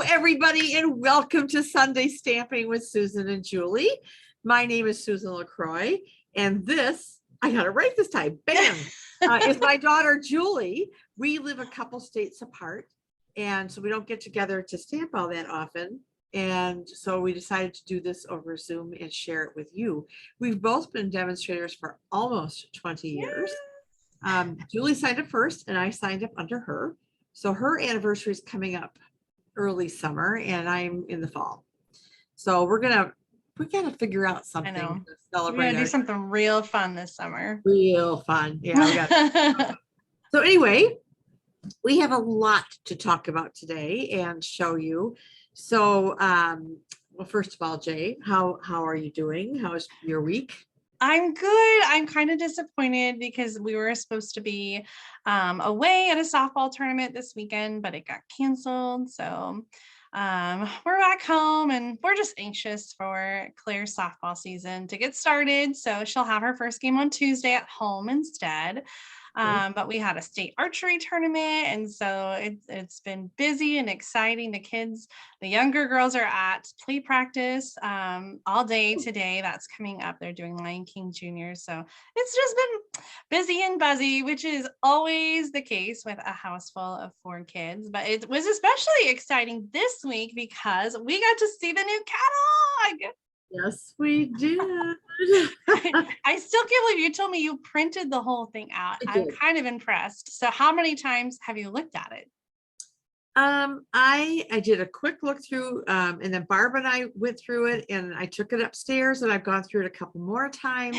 everybody, and welcome to Sunday Stamping with Susan and Julie. My name is Susan LaCroix, and this, I got it right this time, bam, is my daughter, Julie. We live a couple states apart, and so we don't get together to stamp all that often. And so we decided to do this over Zoom and share it with you. We've both been demonstrators for almost 20 years. Julie signed up first, and I signed up under her. So her anniversary is coming up early summer, and I'm in the fall. So we gotta figure out something to celebrate. We're gonna do something real fun this summer. Real fun, yeah. So anyway, we have a lot to talk about today and show you. So, well, first of all, Jay, how are you doing? How is your week? I'm good. I'm kind of disappointed because we were supposed to be away at a softball tournament this weekend, but it got canceled. So we're back home, and we're just anxious for Claire's softball season to get started. So she'll have her first game on Tuesday at home instead. But we had a state archery tournament, and so it's been busy and exciting. The younger girls are at play practice all day today. That's coming up. They're doing Lion King Jr. So it's just been busy and buzzy, which is always the case with a house full of 4 kids. But it was especially exciting this week because we got to see the new catalog. Yes, we did. I still can't believe you told me you printed the whole thing out. I'm kind of impressed. So how many times have you looked at it? I did a quick look through, and then Barb and I went through it, and I took it upstairs, and I've gone through it a couple more times.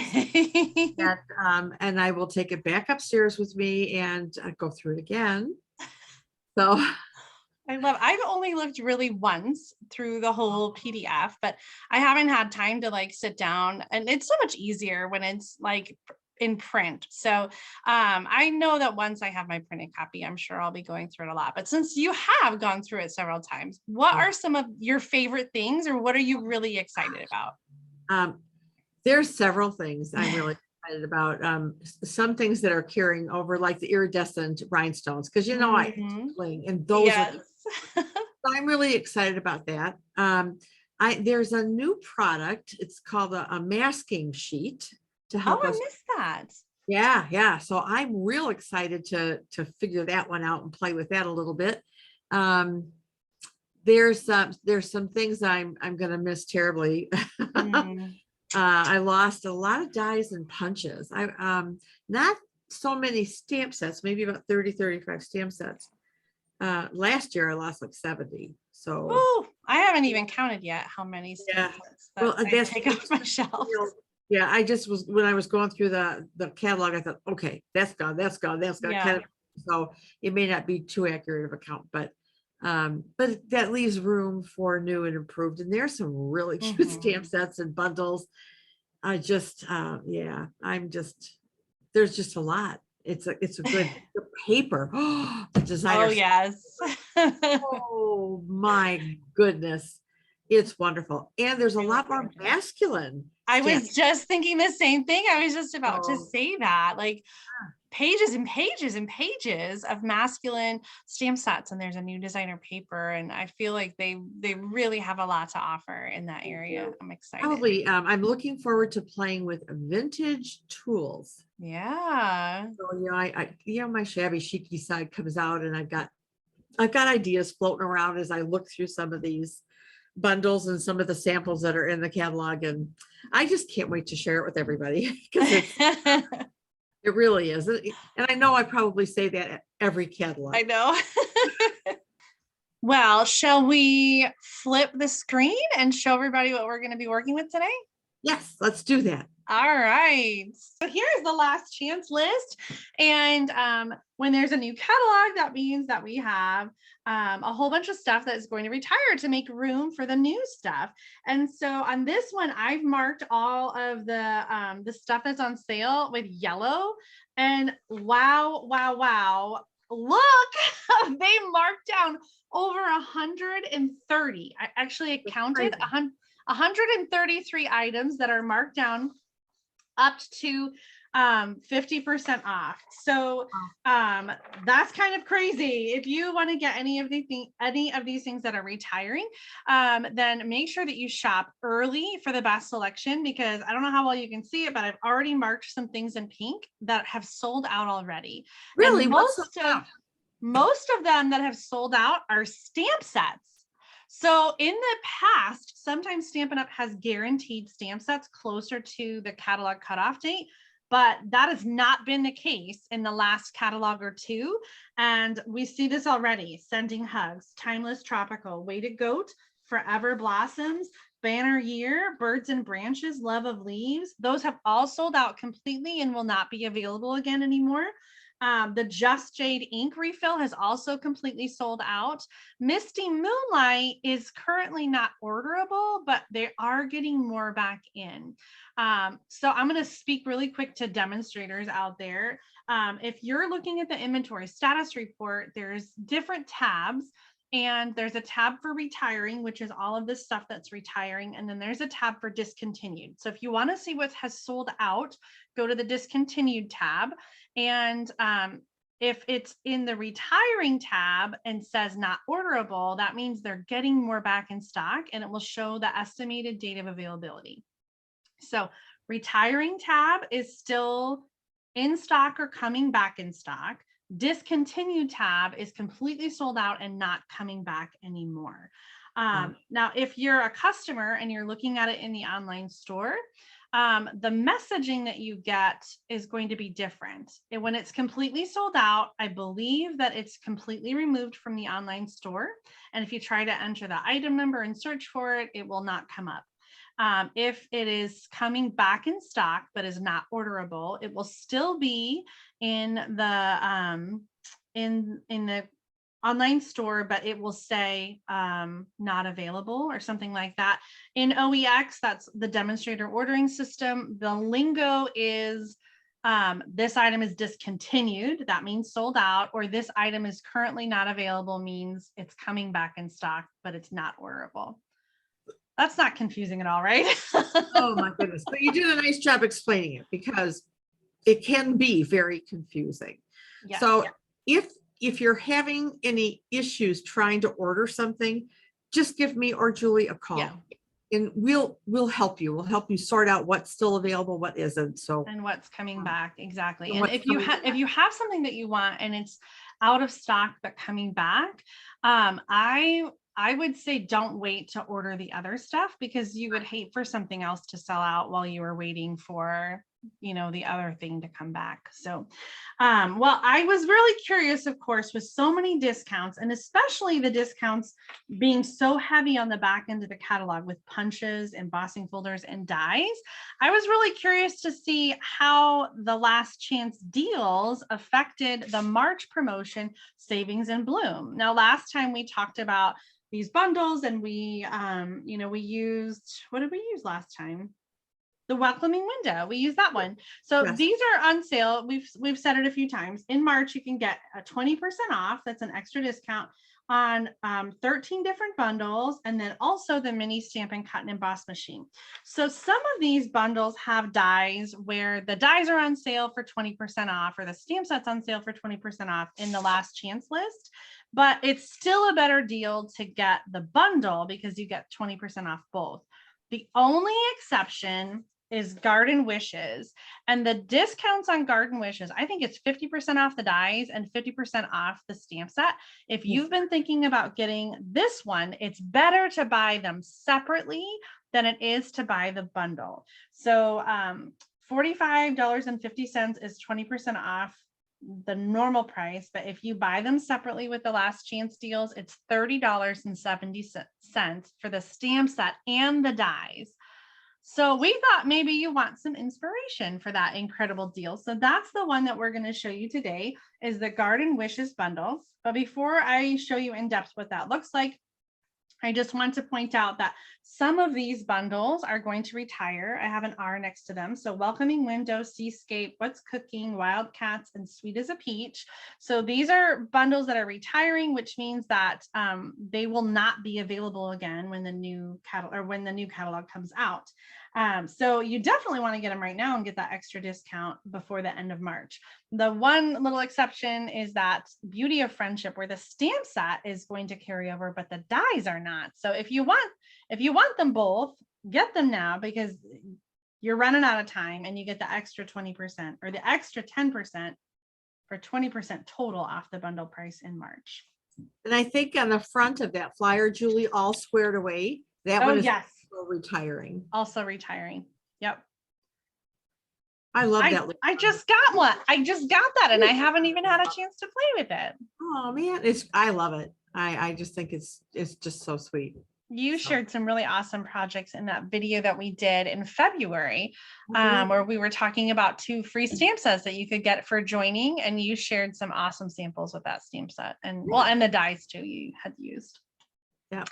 And I will take it back upstairs with me and go through it again. So I've only looked really once through the whole PDF, but I haven't had time to like sit down, and it's so much easier when it's like in print. So I know that once I have my printed copy, I'm sure I'll be going through it a lot. But since you have gone through it several times, what are some of your favorite things, or what are you really excited about? There's several things I'm really excited about. Some things that are carrying over, like the iridescent rhinestones, because I fling, and those are, so I'm really excited about that. There's a new product. It's called a masking sheet to help us. I missed that. Yeah. So I'm real excited to figure that one out and play with that a little bit. There's some things I'm gonna miss terribly. I lost a lot of dies and punches. Not so many stamp sets, maybe about 35 stamp sets. Last year I lost like 70. So I haven't even counted yet how many stamp sets I take off my shelf. Yeah, I just was, when I was going through the catalog, I thought, okay, that's gone. Yeah. Kind of, so it may not be too accurate of a count, but that leaves room for new and improved. And there's some really cute stamp sets and bundles. I just, there's just a lot. It's a good paper. The designer. Oh yes. Oh my goodness. It's wonderful. And there's a lot more masculine. I was just thinking the same thing. I was just about to say that, like pages and pages and pages of masculine stamp sets, and there's a new designer paper, and I feel like they really have a lot to offer in that area. I'm excited. Probably, I'm looking forward to playing with vintage tools. Yeah. So I my shabby chicy side comes out, and I've got ideas floating around as I look through some of these bundles and some of the samples that are in the catalog, and I just can't wait to share it with everybody, because it really is. And I know I probably say that at every catalog. I know. Well, shall we flip the screen and show everybody what we're going to be working with today? Yes, let's do that. All right. So here's the last chance list. And when there's a new catalog, that means that we have a whole bunch of stuff that is going to retire to make room for the new stuff. And so on this one, I've marked all of the stuff that's on sale with yellow. And wow. Look, they marked down over 130. I actually counted 133 items that are marked down up to 50% off. So that's kind of crazy. If you want to get any of these things that are retiring, then make sure that you shop early for the best selection, because I don't know how well you can see it, but I've already marked some things in pink that have sold out already. Really? And most of them that have sold out are stamp sets. So in the past, sometimes Stampin' Up! Has guaranteed stamp sets closer to the catalog cutoff date, but that has not been the case in the last catalog or two. And we see this already: Sending Hugs, Timeless Tropical, Weighted Goat, Forever Blossoms, Banner Year, Birds and Branches, Love of Leaves. Those have all sold out completely and will not be available again anymore. The Just Jade ink refill has also completely sold out. Misty Moonlight is currently not orderable, but they are getting more back in. So I'm going to speak really quick to demonstrators out there. If you're looking at the inventory status report, there's different tabs. And there's a tab for retiring, which is all of this stuff that's retiring. And then there's a tab for discontinued. So if you want to see what has sold out, go to the discontinued tab. And if it's in the retiring tab and says not orderable, that means they're getting more back in stock, and it will show the estimated date of availability. So retiring tab is still in stock or coming back in stock. Discontinued tab is completely sold out and not coming back anymore. Now, if you're a customer and you're looking at it in the online store, the messaging that you get is going to be different. And when it's completely sold out, I believe that it's completely removed from the online store. And if you try to enter the item number and search for it, it will not come up. If it is coming back in stock but is not orderable, it will still be in the online store, but it will say not available or something like that. In OEX, that's the demonstrator ordering system, the lingo is this item is discontinued, that means sold out, or this item is currently not available means it's coming back in stock, but it's not orderable. That's not confusing at all, right? Oh my goodness. But you did a nice job explaining it, because it can be very confusing. Yes, so if you're having any issues trying to order something, just give me or Julie a call. Yeah. And we'll help you. We'll help you sort out what's still available, what isn't. So and what's coming back, exactly. and And if you have something that you want and it's out of stock but coming back, I would say don't wait to order the other stuff, because you would hate for something else to sell out while you were waiting for, the other thing to come back. So, well, I was really curious, of course, with so many discounts, and especially the discounts being so heavy on the back end of the catalog with punches, embossing folders, and dies. I was really curious to see how the last chance deals affected the March promotion Savings in Bloom. Now, last time we talked about these bundles, and we used, what did we use last time? The welcoming window. We use that one. So yes. These are on sale. We've said it a few times. In March, you can get a 20% off. That's an extra discount on 13 different bundles, and then also the mini Stampin' Cut and Emboss machine. So some of these bundles have dies where the dies are on sale for 20% off, or the stamp set's on sale for 20% off in the last chance list. But it's still a better deal to get the bundle because you get 20% off both. The only exception is Garden Wishes, and the discounts on Garden Wishes, I think it's 50% off the dies and 50% off the stamp set. If you've been thinking about getting this one, it's better to buy them separately than it is to buy the bundle. So $45.50 is 20% off the normal price, but if you buy them separately with the last chance deals, it's $30.70 for the stamp set and the dies. So we thought maybe you want some inspiration for that incredible deal. So that's the one that we're going to show you today, is the Garden Wishes bundle. But before I show you in depth what that looks like, I just want to point out that some of these bundles are going to retire. I have an R next to them. So Welcoming Window, Seascape, What's Cooking, Wildcats, and Sweet as a Peach. So these are bundles that are retiring, which means that they will not be available again when the new catalog comes out. So you definitely want to get them right now and get that extra discount before the end of March. The one little exception is that Beauty of Friendship, where the stamp set is going to carry over, but the dies are not. So if you want them both, get them now, because you're running out of time, and you get the extra 20% or the extra 10% for 20% total off the bundle price in March. And I think on the front of that flyer, Julie, all squared away. That Oh, one is yes. retiring. Also retiring. Yep. I love that. I just got one. I just got that, and I haven't even had a chance to play with it. Oh man, I love it. I just think it's just so sweet. You shared some really awesome projects in that video that we did in February, Mhm. where we were talking about 2 free stamp sets that you could get for joining, and you shared some awesome samples with that stamp set, and well, and the dies too you had used. Yeah.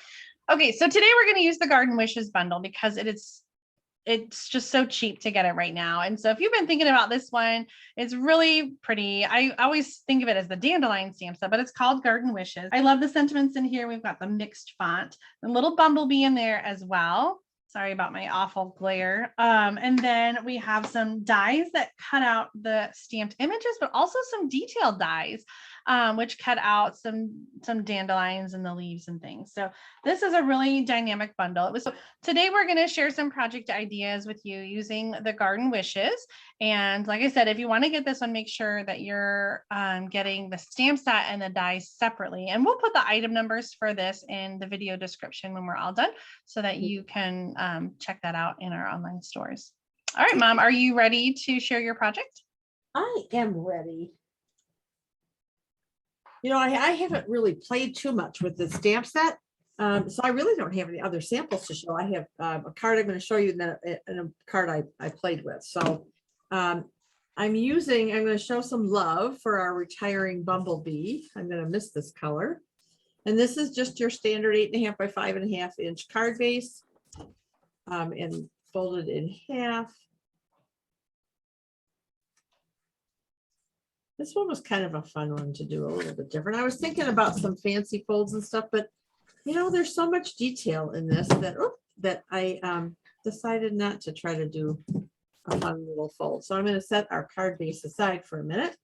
Okay, so today we're going to use the Garden Wishes bundle because it's just so cheap to get it right now. And so if you've been thinking about this one, it's really pretty. I always think of it as the dandelion stamp set, but it's called Garden Wishes. I love the sentiments in here. We've got the mixed font, a little bumblebee in there as well. Sorry about my awful glare. And then we have some dies that cut out the stamped images, but also some detailed dies, which cut out some dandelions and the leaves and things. So this is a really dynamic bundle. Today we're going to share some project ideas with you using the Garden Wishes. And like I said, if you want to get this one, make sure that you're getting the stamp set and the dies separately. And we'll put the item numbers for this in the video description when we're all done, so that you can check that out in our online stores. All right, Mom, are you ready to share your project? I am ready. You know, I haven't really played too much with the stamp set. So I really don't have any other samples to show. I have a card I'm going to show you, and then a card I played with. So I'm going to show some love for our retiring Bumblebee. I'm going to miss this color. And this is just your standard 8.5 by 5.5 inch card base, and folded in half. This one was kind of a fun one to do, a little bit different. I was thinking about some fancy folds and stuff, but you know, there's so much detail in this that I decided not to try to do a fun little fold. So I'm going to set our card base aside for a minute.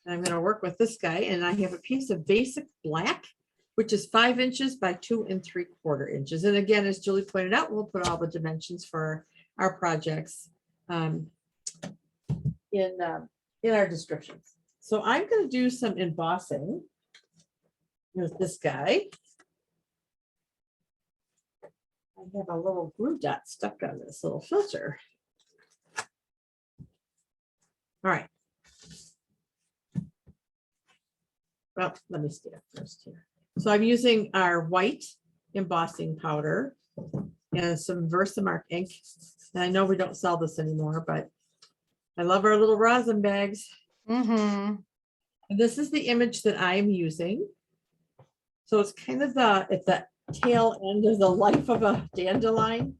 And I'm going to work with this guy, and I have a piece of basic black, which is 5 inches by 2 3/4 inches. And again, as Julie pointed out, we'll put all the dimensions for our projects in our descriptions. So I'm going to do some embossing with this guy. I have a little glue dot stuck on this little filter. All right. Well, let me stand first here. So I'm using our white embossing powder and some Versamark ink. And I know we don't sell this anymore, but I love our little rosin bags. Mm-hmm. And this is the image that I'm using. So it's kind of at the tail end of the life of a dandelion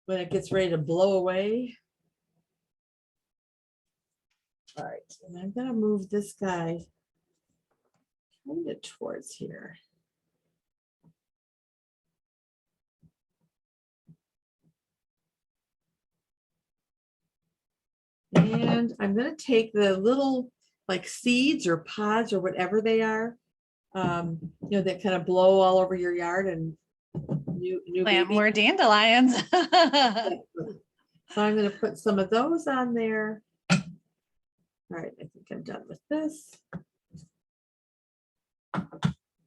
when it gets ready to blow away. All right, and I'm going to move this guy kind of towards here. And I'm going to take the little like seeds or pods or whatever they are, you know, that kind of blow all over your yard and new Plant baby. more dandelions. So I'm going to put some of those on there. All right, I think I'm done with this.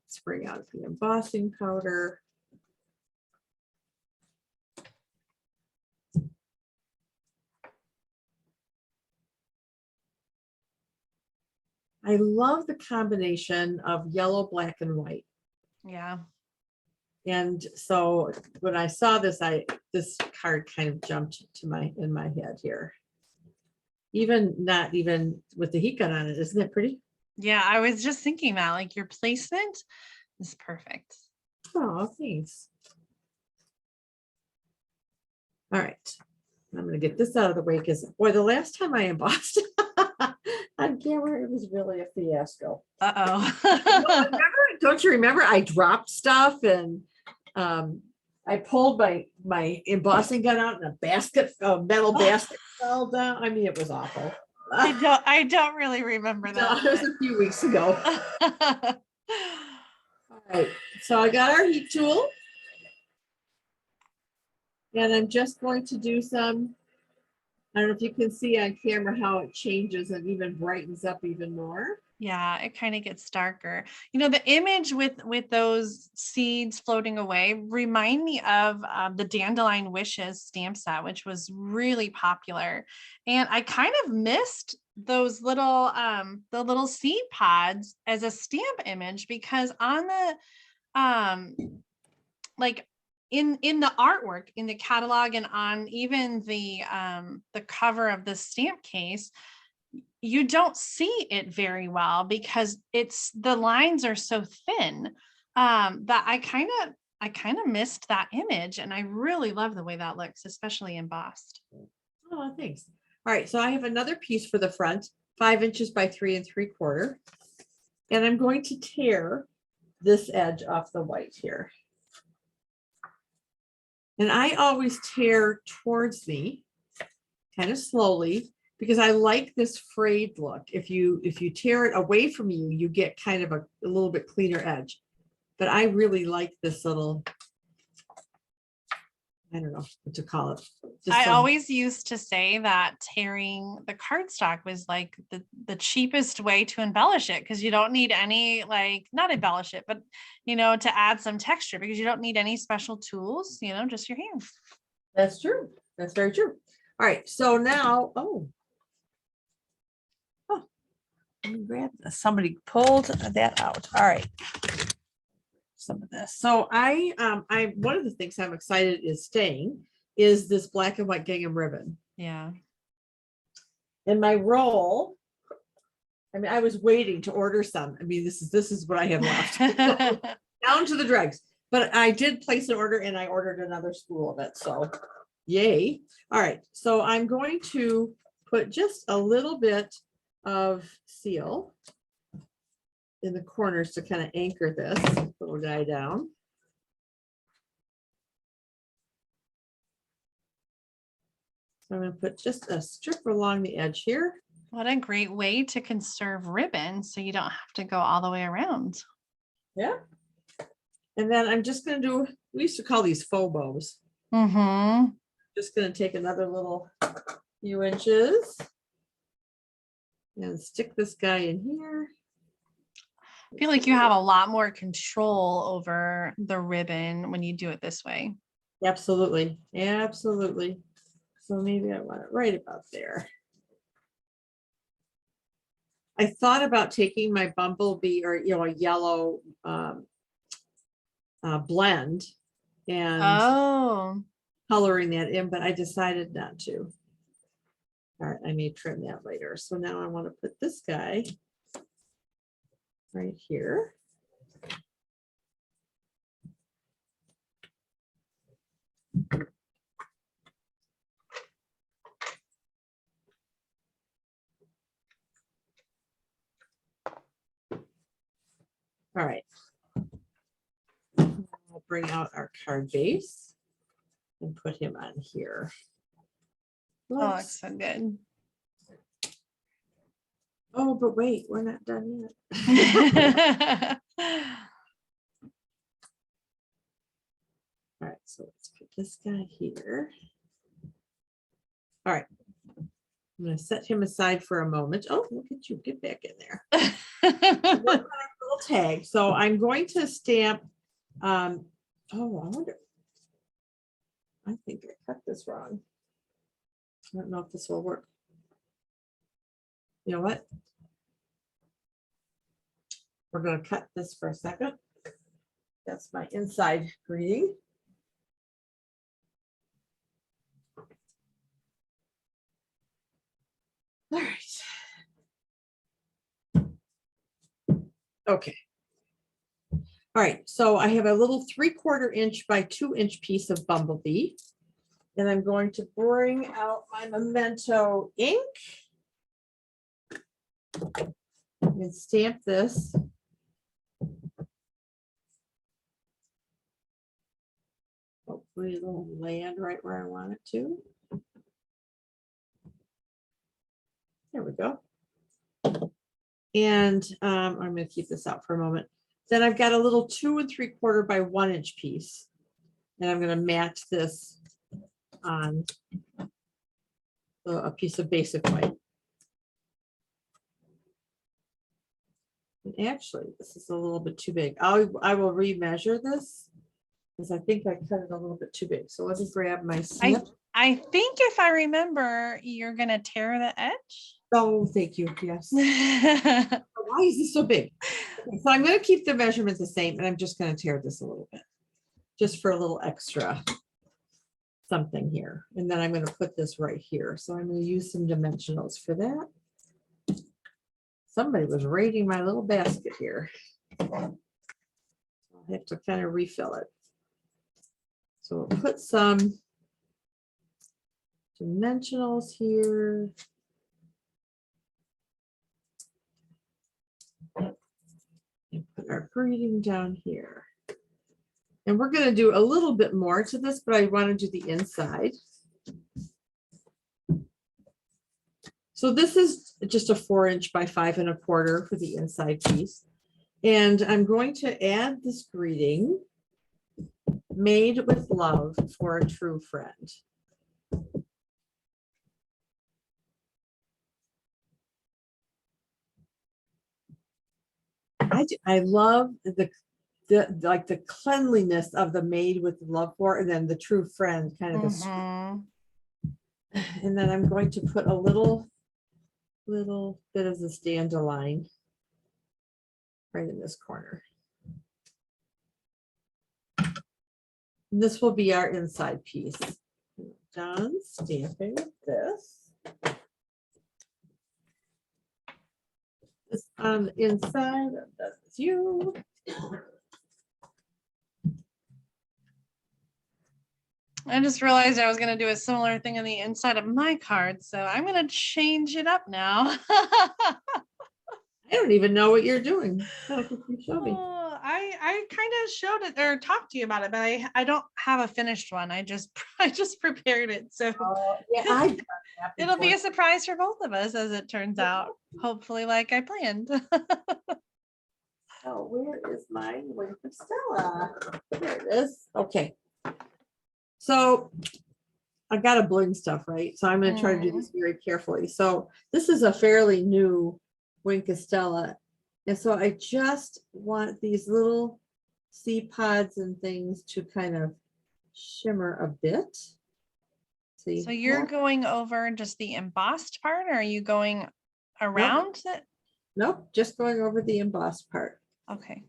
Spray out the embossing powder. I love the combination of yellow, black, and white. Yeah. And so when I saw this, this card kind of jumped to in my head here. Not even with the heat gun on it, isn't it pretty? Yeah, I was just thinking that, like, your placement is perfect. Oh, thanks. All right. I'm going to get this out of the way because, boy, the last time I embossed on camera, it was really a fiasco. Uh-oh. Don't you remember? I dropped stuff and I pulled my embossing gun out and a basket, a metal basket fell down. I mean, it was awful. I don't really remember No, it was that. a few weeks ago. All right, so I got our heat tool. And I'm just going to do some, I don't know if you can see on camera how it changes and even brightens up even more. Yeah, it kind of gets darker. You know, the image with those seeds floating away remind me of the Dandelion Wishes stamp set, which was really popular. And I kind of missed those little the little seed pods as a stamp image, because on the like in the artwork in the catalog and on even the cover of the stamp case, you don't see it very well because the lines are so thin, that I kind of missed that image, and I really love the way that looks, especially embossed. Oh, thanks. All right, so I have another piece for the front, 5 inches by 3 3/4. And I'm going to tear this edge off the white here. And I always tear towards me kind of slowly because I like this frayed look. If you tear it away from you, you get kind of a little bit cleaner edge. But I really like this little, I don't know what to call it. I always used to say that tearing the cardstock was like the cheapest way to embellish it, because you don't need any, like, not embellish it, but to add some texture, because you don't need any special tools, just your hands. That's true. That's very true. All right, so now, let me grab this. Somebody pulled that out. All right. Some of this. So I one of the things I'm excited is this black and white gingham ribbon. Yeah. And my roll, I mean, I was waiting to order some. I mean, this is what I have left. Down to the dregs. But I did place an order and I ordered another spool of it. So yay. All right. So I'm going to put just a little bit of seal in the corners to kind of anchor this little guy down. So I'm going to put just a strip along the edge here. What a great way to conserve ribbon, so you don't have to go all the way around. Yeah. And then I'm just going to do, we used to call these faux bows. Mm-hmm. Just going to take another little few inches and stick this guy in here. I feel like you have a lot more control over the ribbon when you do it this way. Absolutely. Absolutely. So maybe I want it right about there. I thought about taking my Bumblebee or, a yellow blend and coloring that in, but I decided not to. All right, I may trim that later. So now I want to put this guy right here. All right. I'll bring out our card base and put him on here. Oh, looks so good. Oh, but wait, we're not done yet. All right, so let's put this guy here. All right. I'm going to set him aside for a moment. Oh, look at you. Get back in there. Little tag. So I'm going to stamp. I wonder. I think I cut this wrong. I don't know if this will work. You know what? We're going to cut this for a second. That's my inside greeting. All right. Okay. All right. So I have a little 3/4 inch by 2 inch piece of Bumblebee. And I'm going to bring out my Memento ink and stamp this. Oh, hopefully it'll land right where I want it to. There we go. And I'm going to keep this out for a moment. Then I've got a little 2 3/4 by 1 inch piece. And I'm going to match this on a piece of basic white. And actually, this is a little bit too big. I will remeasure this because I think I cut it a little bit too big. So let me grab my snip. I think if I remember, you're gonna tear the edge. Oh, thank you. Yes. Why is this so big? Okay, so I'm going to keep the measurements the same, and I'm just going to tear this a little bit, just for a little extra something here. And then I'm going to put this right here. So I'm going to use some dimensionals for that. Somebody was raiding my little basket here. I'll have to kind of refill it. So we'll put some dimensionals here. And put our greeting down here. And we're going to do a little bit more to this, but I want to do the inside. So this is just a 4 inch by 5 1/4 for the inside piece. And I'm going to add this greeting, made with love for a true friend. I love the like the cleanliness of the made with love for, and then the true friend kind of the, and then I'm going to put a little bit of this dandelion right in this corner. And this will be our inside piece. Done stamping this. This on the inside, that's you. I just realized I was going to do a similar thing on the inside of my card, so I'm going to change it up now. I don't even know what you're doing. I don't think you showed me. I kind of showed it or talked to you about it, but I don't have a finished one. I just prepared it, so Yeah, it'll be a surprise for both of us as it turns out. Hopefully, like I planned. Oh, where is my wing for Stella? There it is. Okay. So I got to bling stuff, right? So I'm going to try to do this very carefully. So this is a fairly new Wing Castella. And so I just want these little seed pods and things to kind of shimmer a bit. See? So you're going over just the embossed part, or are you going around it? Nope, just going over the embossed part. Okay.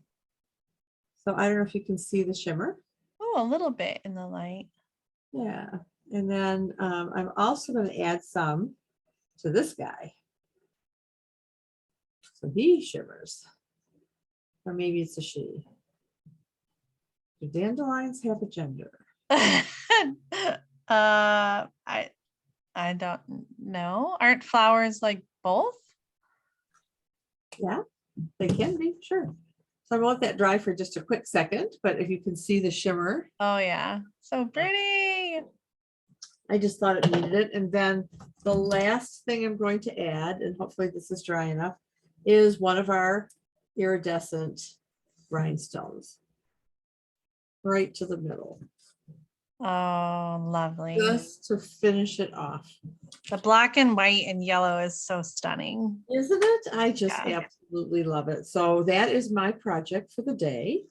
So I don't know if you can see the shimmer. Oh, a little bit in the light. Yeah. And then I'm also going to add some to this guy. So he shimmers. Or maybe it's a she. Do dandelions have a gender? I don't know. Aren't flowers like both? Yeah, they can be, sure. So I'm gonna let that dry for just a quick second, but if you can see the shimmer. Oh yeah, so pretty. I just thought it needed it. And then the last thing I'm going to add, and hopefully this is dry enough, is one of our iridescent rhinestones. Right to the middle. Oh, lovely. Just to finish it off. The black and white and yellow is so stunning. Isn't it? I just absolutely love it. So that is my project for the day.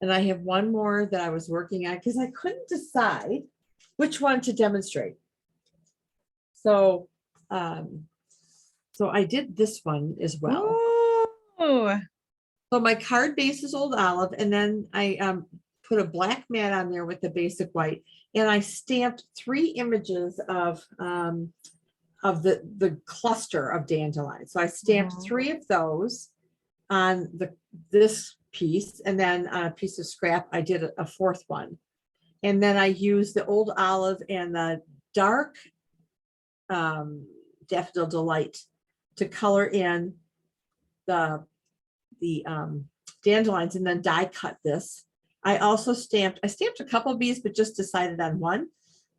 And I have one more that I was working on because I couldn't decide which one to demonstrate. So, so I did this one as well. Ooh. So my card base is Old Olive, and then I put a black mat on there with the basic white, and I stamped 3 images of the cluster of dandelions. So I stamped 3 of those on this piece, and then on a piece of scrap I did a 4th one, and then I used the Old Olive and the dark Daffodil Delight to color in the dandelions, and then die cut this I stamped a couple bees, but just decided on one.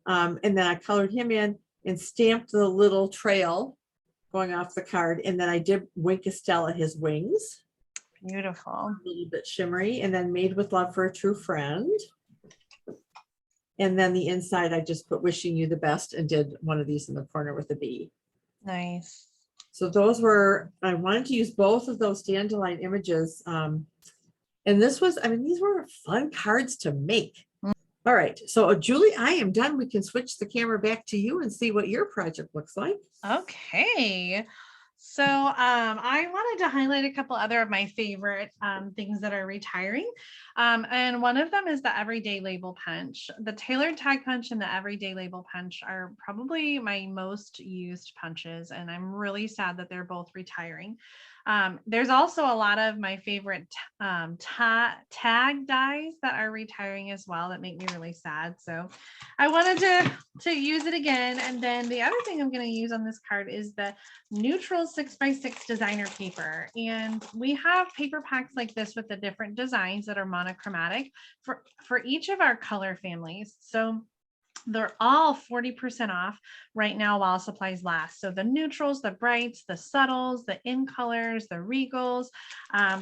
And then I colored him in and stamped the little trail going off the card. And then I did Wink Estelle at his wings. Beautiful. A little bit shimmery, and then Made with Love for a True Friend. And then the inside, I just put Wishing You the Best and did one of these in the corner with a bee. Nice. So those were, I wanted to use both of those dandelion images. And this was, I mean, these were fun cards to make. All right, so Julie, I am done. We can switch the camera back to you and see what your project looks like. Okay. So I wanted to highlight a couple other of my favorite things that are retiring. And one of them is the Everyday Label Punch. The Tailored Tag Punch and the Everyday Label Punch are probably my most used punches, and I'm really sad that they're both retiring. There's also a lot of my favorite tag dies that are retiring as well that make me really sad. So I wanted to use it again. And then the other thing I'm going to use on this card is the neutral 6x6 designer paper. And we have paper packs like this with the different designs that are monochromatic for each of our color families. So they're all 40% off right now while supplies last. So the neutrals, the brights, the subtles, the in colors, the regals.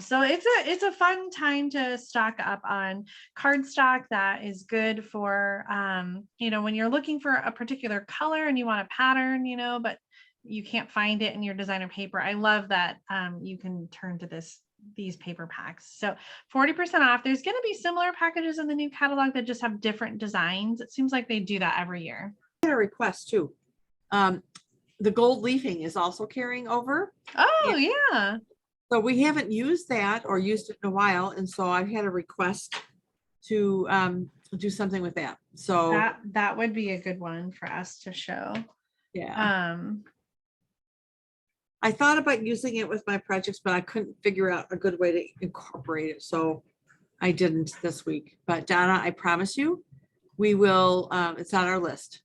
So it's a fun time to stock up on cardstock that is good for, when you're looking for a particular color and you want a pattern, but you can't find it in your designer paper. I love that you can turn to these paper packs. So 40% off. There's going to be similar packages in the new catalog that just have different designs. It seems like they do that every year. I had a request too. The gold leafing is also carrying over. Oh, yeah. So we haven't used that or used it in a while. And so I've had a request to do something with that. So that would be a good one for us to show. Yeah. I thought about using it with my projects, but I couldn't figure out a good way to incorporate it. So I didn't this week. But Donna, I promise you, we will, it's on our list.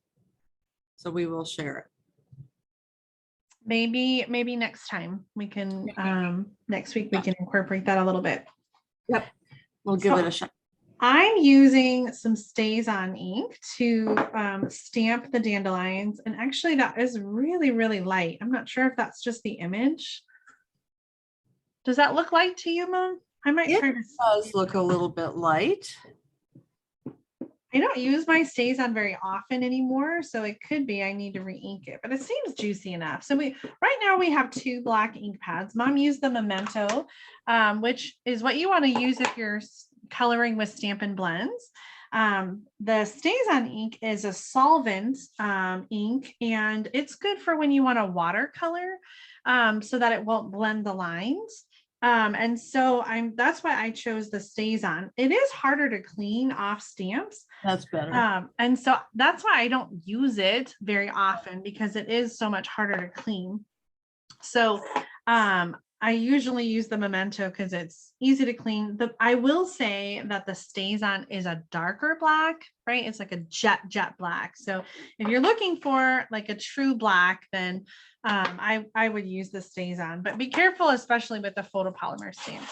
So we will share it. Maybe next time we can, next week we can incorporate that a little bit. Yep. We'll give it a shot. I'm using some StazOn ink to stamp the dandelions, and actually that is really, really light. I'm not sure if that's just the image. Does that look light to you, Mom? I might try to. It does look a little bit light. I don't use my StazOn very often anymore, so it could be I need to re-ink it, but it seems juicy enough. So right now we have 2 black ink pads. Mom used the Memento, which is what you want to use if you're coloring with Stampin' Blends. The StazOn ink is a solvent ink, and it's good for when you want to watercolor so that it won't blend the lines. And so that's why I chose the StazOn. It is harder to clean off stamps. That's better. And so that's why I don't use it very often, because it is so much harder to clean. So I usually use the Memento because it's easy to clean. I will say that the StazOn is a darker black, right? It's like a jet black. So if you're looking for like a true black, then I would use the StazOn, but be careful, especially with the photopolymer stamps.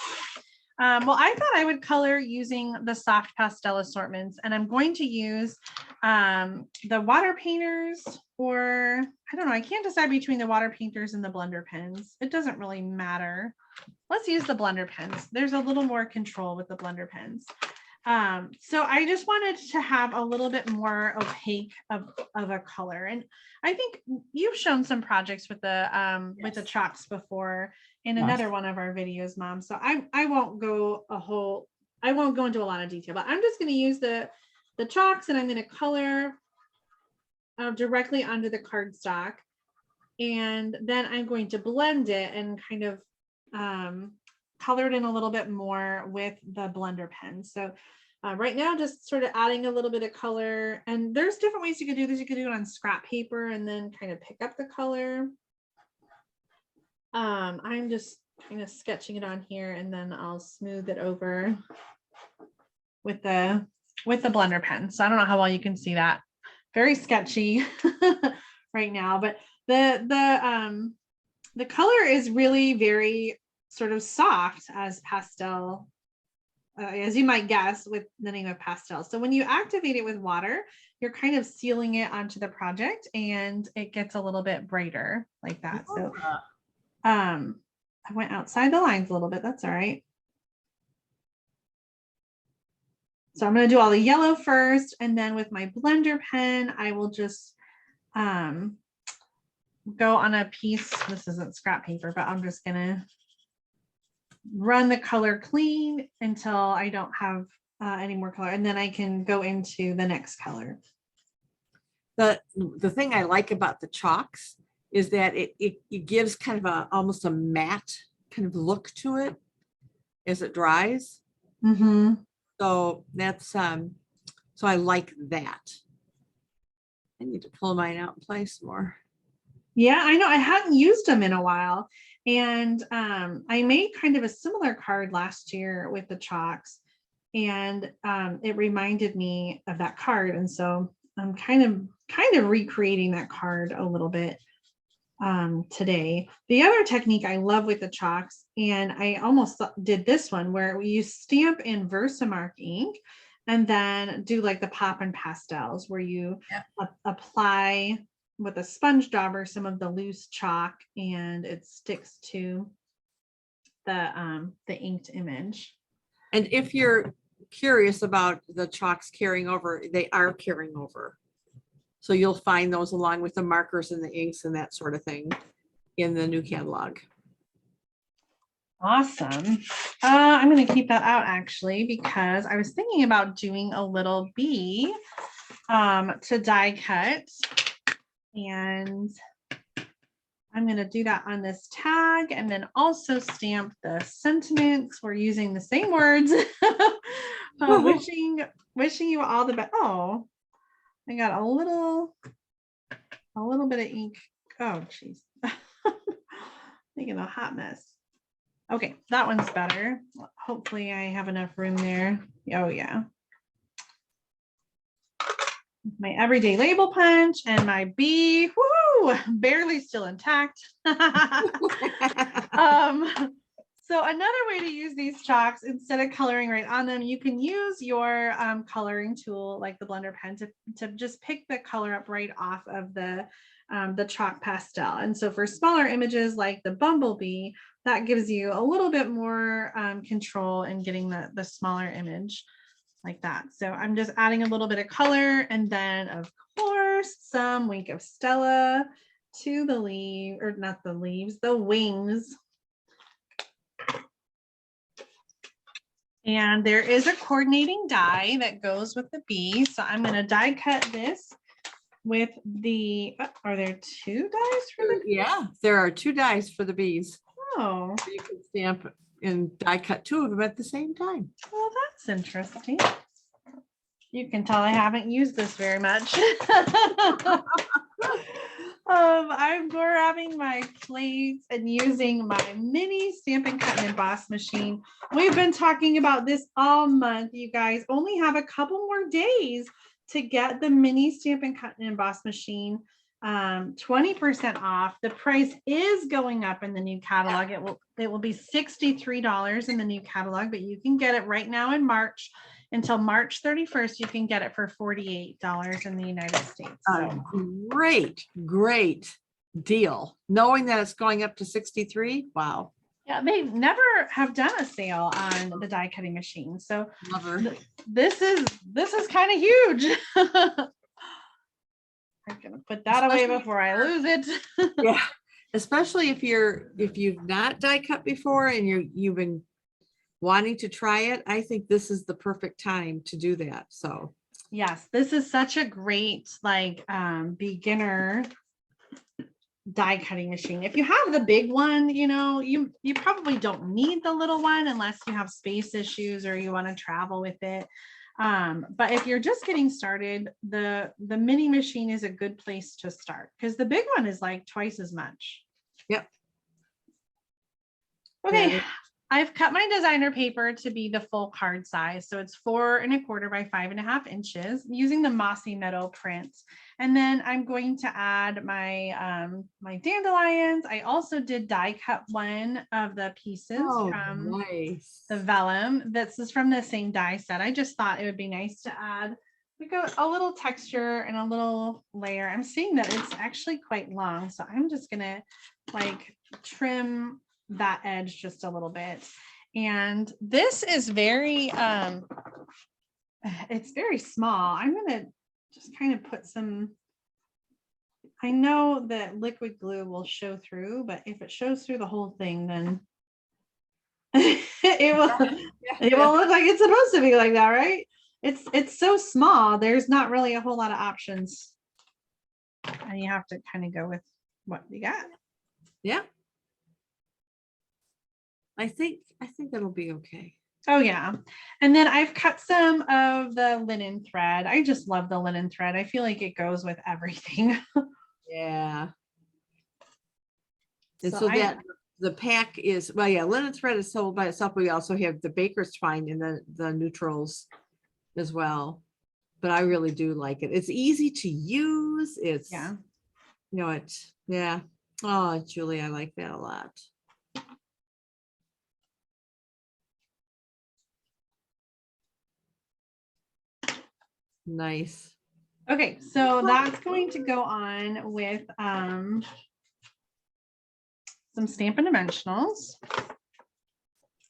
Well, I thought I would color using the soft pastel assortments, and I'm going to use the water painters, or I don't know, I can't decide between the water painters and the blender pens. It doesn't really matter. Let's use the blender pens. There's a little more control with the blender pens. So I just wanted to have a little bit more opaque of a color. And I think you've shown some projects with the chalks before in another one of our videos, Mom. So I won't go into a lot of detail, but I'm just going to use the chalks, and I'm going to color directly onto the cardstock. And then I'm going to blend it and kind of color it in a little bit more with the blender pen. So right now, just sort of adding a little bit of color, and there's different ways you could do this. You could do it on scrap paper and then kind of pick up the color. I'm just kind of sketching it on here, and then I'll smooth it over with the blender pen. So I don't know how well you can see that. Very sketchy right now, but the color is really very sort of soft as pastel as you might guess, with the name of pastel. So when you activate it with water, you're kind of sealing it onto the project and it gets a little bit brighter like that. So I went outside the lines a little bit. That's all right. So I'm going to do all the yellow first, and then with my blender pen, I will just go on a piece. This isn't scrap paper, but I'm just going to run the color clean until I don't have any more color, and then I can go into the next color. The thing I like about the chalks is that it gives kind of almost a matte kind of look to it as it dries. Mm-hmm. So that's so I like that. I need to pull mine out and play some more. Yeah, I know. I hadn't used them in a while. And I made kind of a similar card last year with the chalks. And it reminded me of that card. And so I'm kind of recreating that card a little bit today. The other technique I love with the chalks, and I almost did this one where you stamp in Versamark ink and then do like the pop and pastels where you apply with a sponge dauber some of the loose chalk and it sticks to the inked image. And if you're curious about the chalks carrying over, they are carrying over. So you'll find those along with the markers and the inks and that sort of thing in the new catalog. Awesome. I'm going to keep that out actually, because I was thinking about doing a little bee to die cut. And I'm going to do that on this tag and then also stamp the sentiments. We're using the same words. Wishing you all the best. Oh, I got a little bit of ink. Oh, geez. Making a hot mess. Okay, that one's better. Hopefully I have enough room there. Oh, yeah. My everyday label punch and my bee. Woo! Barely still intact. So another way to use these chalks, instead of coloring right on them, you can use your coloring tool like the blender pen to just pick the color up right off of the chalk pastel. And so for smaller images like the Bumblebee, that gives you a little bit more control in getting the smaller image like that. So I'm just adding a little bit of color, and then of course some Wink of Stella to the leaf, or not the leaves, the wings. And there is a coordinating die that goes with the bee. So I'm going to die cut this with the, are there two dies for the bee? Yeah, there are two dies for the bees. Oh. So you can stamp and die cut two of them at the same time. Well, that's interesting. You can tell I haven't used this very much. I'm grabbing my plates and using my mini Stampin' Cut and Emboss machine. We've been talking about this all month. You guys only have a couple more days to get the mini Stampin' Cut and Emboss machine 20% off. The price is going up in the new catalog. It will be $63 in the new catalog, but you can get it right now in March. Until March 31st, you can get it for $48 in the United States. So. Great deal. Knowing that it's going up to 63. Wow. Yeah, they never have done a sale on the die cutting machine. So this is kind of huge. I'm gonna put that away before I lose it. Yeah, especially if you've not die cut before and you've been wanting to try it. I think this is the perfect time to do that. So yes, this is such a great beginner die cutting machine. If you have the big one, you probably don't need the little one unless you have space issues or you want to travel with it. But if you're just getting started, the mini machine is a good place to start because the big one is like twice as much. Yep. Okay, I've cut my designer paper to be the full card size. So it's 4 1/4 by 5.5 inches using the Mossy Meadow print. And then I'm going to add my my dandelions. I also did die cut one of the pieces from nice. the vellum. This is from the same die set. I just thought it would be nice to add like a little texture and a little layer. I'm seeing that it's actually quite long. So I'm just gonna like trim that edge just a little bit. And this is very it's very small. I'm gonna just kind of put some, I know that liquid glue will show through, but if it shows through the whole thing, then it will look like it's supposed to be like that, right? It's so small, there's not really a whole lot of options. And you have to kind of go with what you got. Yeah. I think it'll be okay. Oh yeah. And then I've cut some of the linen thread. I just love the linen thread. I feel like it goes with everything. Yeah. And So so that the pack is, well, yeah, linen thread is sold by itself. We also have the baker's twine and the neutrals as well. But I really do like it. It's easy to use. It's, yeah. you know, yeah. Oh, Julie, I like that a lot. Nice. Okay, so that's going to go on with some Stampin' Dimensionals.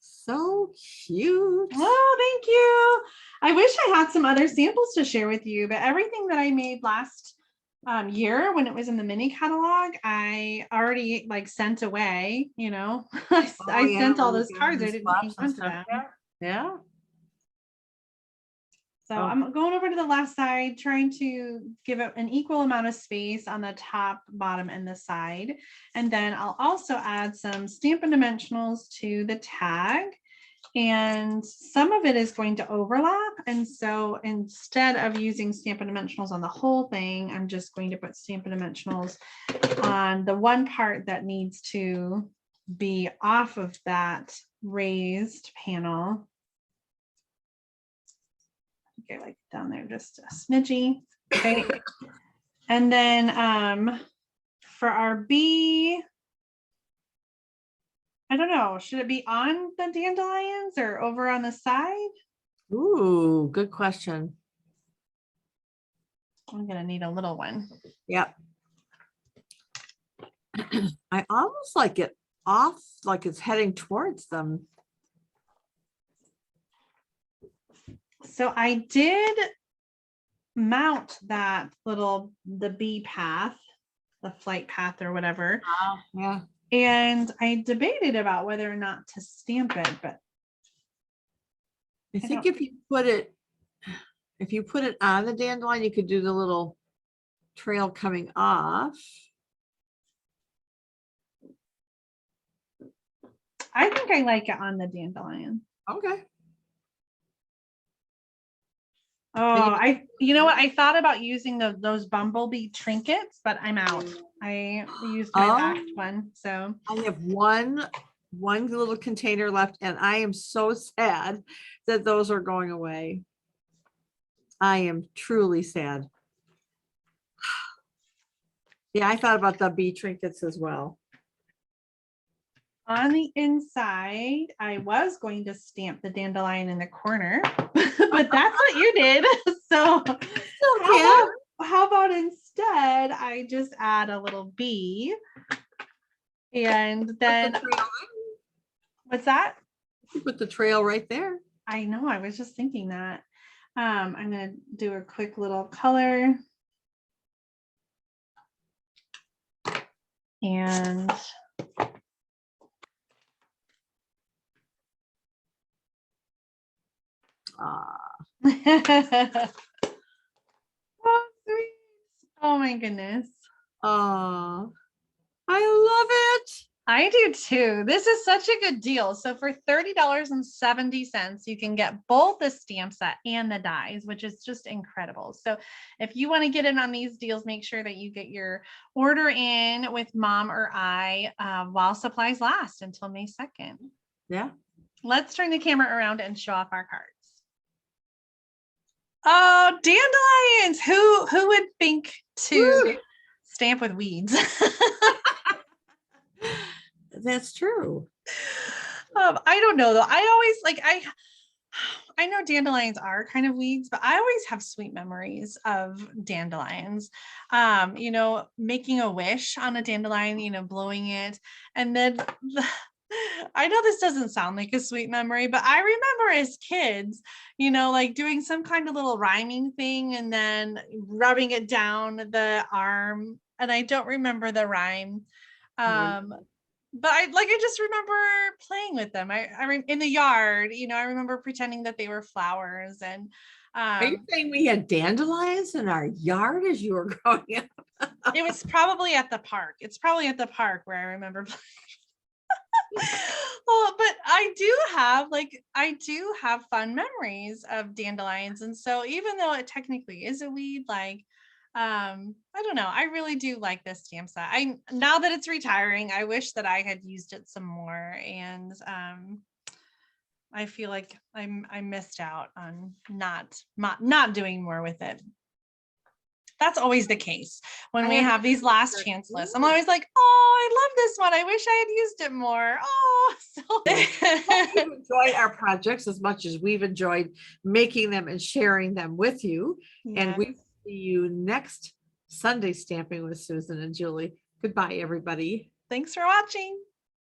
So cute. Oh, thank you. I wish I had some other samples to share with you, but everything that I made last year when it was in the mini catalog, I already like sent away, you know. I sent all those cards. I didn't hang on to them. Yeah. So I'm going over to the last side, trying to give it an equal amount of space on the top, bottom, and the side. And then I'll also add some Stampin' Dimensionals to the tag. And some of it is going to overlap. And so instead of using Stampin' Dimensionals on the whole thing, I'm just going to put Stampin' Dimensionals on the one part that needs to be off of that raised panel. Okay, like down there just a smidgy. Okay. And then for our B, I don't know, should it be on the dandelions or over on the side? Ooh, good question. I'm gonna need a little one. Yep. I almost like it off, like it's heading towards them. So I did mount that the bee path, the flight path or whatever. Yeah. And I debated about whether or not to stamp it, but I think if you put it on the dandelion, you could do the little trail coming off. I think I like it on the dandelion. Okay. Oh, you know what? I thought about using those Bumblebee trinkets, but I'm out. I used my last one, so I have one little container left, and I am so sad that those are going away. I am truly sad. Yeah, I thought about the bee trinkets as well. on the inside, I was going to stamp the dandelion in the corner, but that's what you did. So how about instead I just add a little bee, and then what's that? You put the trail right there. I know, I was just thinking that. I'm gonna do a quick little color. And oh, sweet. Oh my goodness. Oh, I love it. I do too. This is such a good deal. So for $30.70, you can get both the stamp set and the dies, which is just incredible. So if you want to get in on these deals, make sure that you get your order in with Mom or I while supplies last until May 2nd. Yeah. Let's turn the camera around and show off our cards. Oh, dandelions. Who would think to stamp with weeds? That's true. I don't know though. I always I know dandelions are kind of weeds, but I always have sweet memories of dandelions. Making a wish on a dandelion, blowing it. And then I know this doesn't sound like a sweet memory, but I remember as kids, like doing some kind of little rhyming thing and then rubbing it down the arm. And I don't remember the rhyme. But I just remember playing with them. In the yard, I remember pretending that they were flowers. And Are you saying we had dandelions in our yard as you were growing up? it was probably at the park. It's probably at the park where I remember playing. Well, but I do have fun memories of dandelions. And so even though it technically is a weed, I don't know. I really do like this stamp set. Now that it's retiring, I wish that I had used it some more. And I feel like I missed out on not doing more with it. That's always the case when we have these last chance lists. I'm always like, oh, I love this one. I wish I had used it more. Oh, so You've enjoyed our projects as much as we've enjoyed making them and sharing them with you. Yes. And we see you next Sunday Stamping with Susan and Julie. Goodbye, everybody. Thanks for watching.